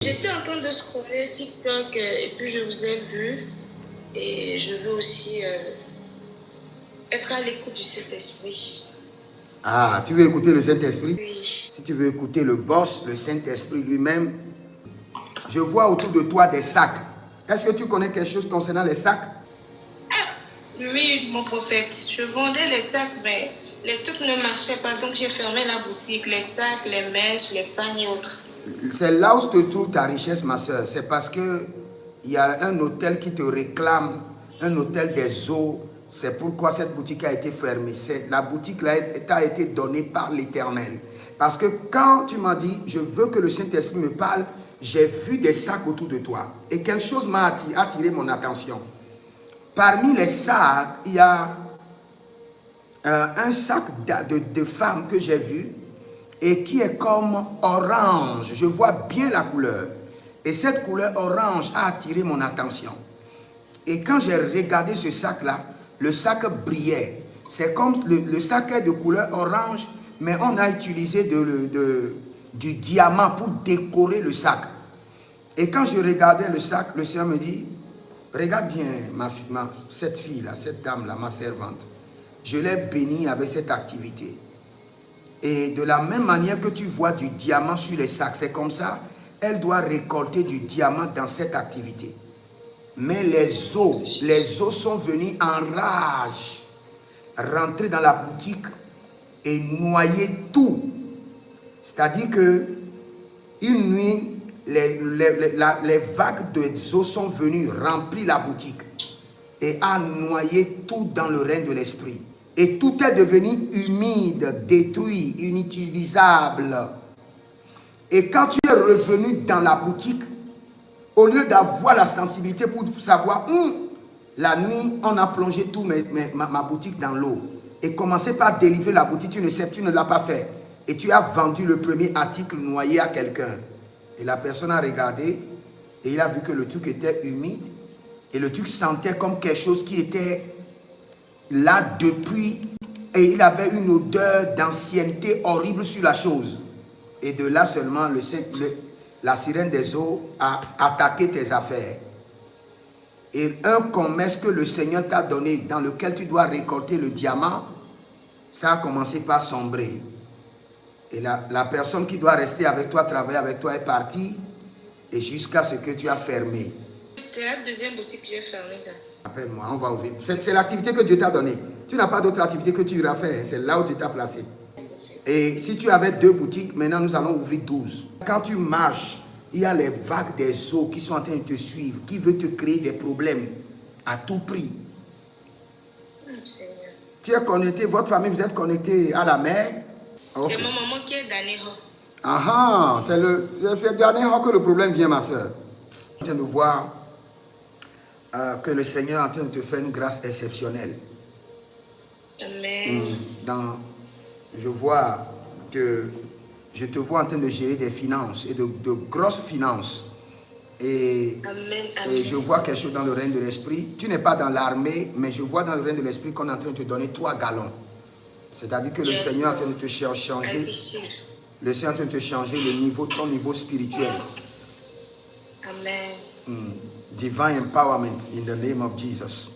J'étais en train de scroller TikTok et puis je vous ai vu et je veux aussi être à l'écoute du Saint-Esprit. Ah, tu veux écouter le Saint-Esprit? Oui. Si tu veux écouter le boss, le Saint-Esprit lui-même, je vois autour de toi des sacs. Est-ce que tu connais quelque chose concernant les sacs? Oui, mon prophète. Je vendais les sacs, mais les trucs ne marchaient pas, donc j'ai fermé la boutique. Les sacs, les mèches, les pagnes et autres. C'est là où se trouve ta richesse, ma soeur. C'est parce que il y a un hôtel qui te réclame, un hôtel des eaux. C'est pourquoi cette boutique a été fermée. La boutique là t'a été donnée par l'Éternel. Parce que quand tu m'as dit, je veux que le Saint-Esprit me parle, j'ai vu des sacs autour de toi. Et quelque chose m'a attiré mon attention. Parmi les sacs, il y a un sac de femmes que j'ai vu et qui est comme orange. Je vois bien la couleur. Et cette couleur orange a attiré mon attention. Et quand j'ai regardé ce sac-là, le sac brillait. C'est comme le sac est de couleur orange, mais on a utilisé du diamant pour décorer le sac. Et quand je regardais le sac, le Seigneur me dit, regarde bien cette fille-là, cette dame-là, ma servante. Je l'ai bénie avec cette activité. Et de la même manière que tu vois du diamant sur les sacs, c'est comme ça, elle doit récolter du diamant dans cette activité. Mais les eaux sont venues en rage, rentrer dans la boutique et noyer tout. C'est-à-dire que une nuit, les vagues d'eau sont venues remplir la boutique et a noyé tout dans le règne de l'esprit. Et tout est devenu humide, détruit, inutilisable. Et quand tu es revenu dans la boutique, au lieu d'avoir la sensibilité pour savoir, la nuit, on a plongé tout ma boutique dans l'eau. Et commencer par délivrer la boutique, tu ne l'as pas fait. Et tu as vendu le premier article noyé à quelqu'un. Et la personne a regardé et il a vu que le truc était humide. Et le truc sentait comme quelque chose qui était là depuis. Et il avait une odeur d'ancienneté horrible sur la chose. Et de là seulement, la sirène des eaux a attaqué tes affaires. Et un commerce que le Seigneur t'a donné, dans lequel tu dois récolter le diamant, ça a commencé par sombrer. Et la personne qui doit rester avec toi, travailler avec toi, est partie. Et jusqu'à ce que tu as fermé. C'est la deuxième boutique que j'ai fermée, ça. Appelle-moi, on va ouvrir. C'est l'activité que Dieu t'a donnée. Tu n'as pas d'autre activité que tu iras faire. C'est là où tu t'as placé. Et si tu avais 2 boutiques, maintenant nous allons ouvrir 12. Quand tu marches, il y a les vagues des eaux qui sont en train de te suivre, qui veulent te créer des problèmes à tout prix. Seigneur. Tu es connecté, votre famille, vous êtes connecté à la mer. Okay. C'est ma maman qui est d'Aného. Ah, c'est d'Aného que le problème vient, ma soeur. Je viens de voir que le Seigneur est en train de te faire une grâce exceptionnelle. Amen. Je vois que je te vois en train de gérer des finances et de grosses finances. Et, Amen. Et je vois quelque chose dans le règne de l'esprit. Tu n'es pas dans l'armée, mais je vois dans le règne de l'esprit qu'on est en train de te donner 3 gallons. C'est-à-dire que le Seigneur est en train de te changer. Le Seigneur est en train de te changer ton niveau spirituel. Amen. Divine empowerment in the name of Jesus.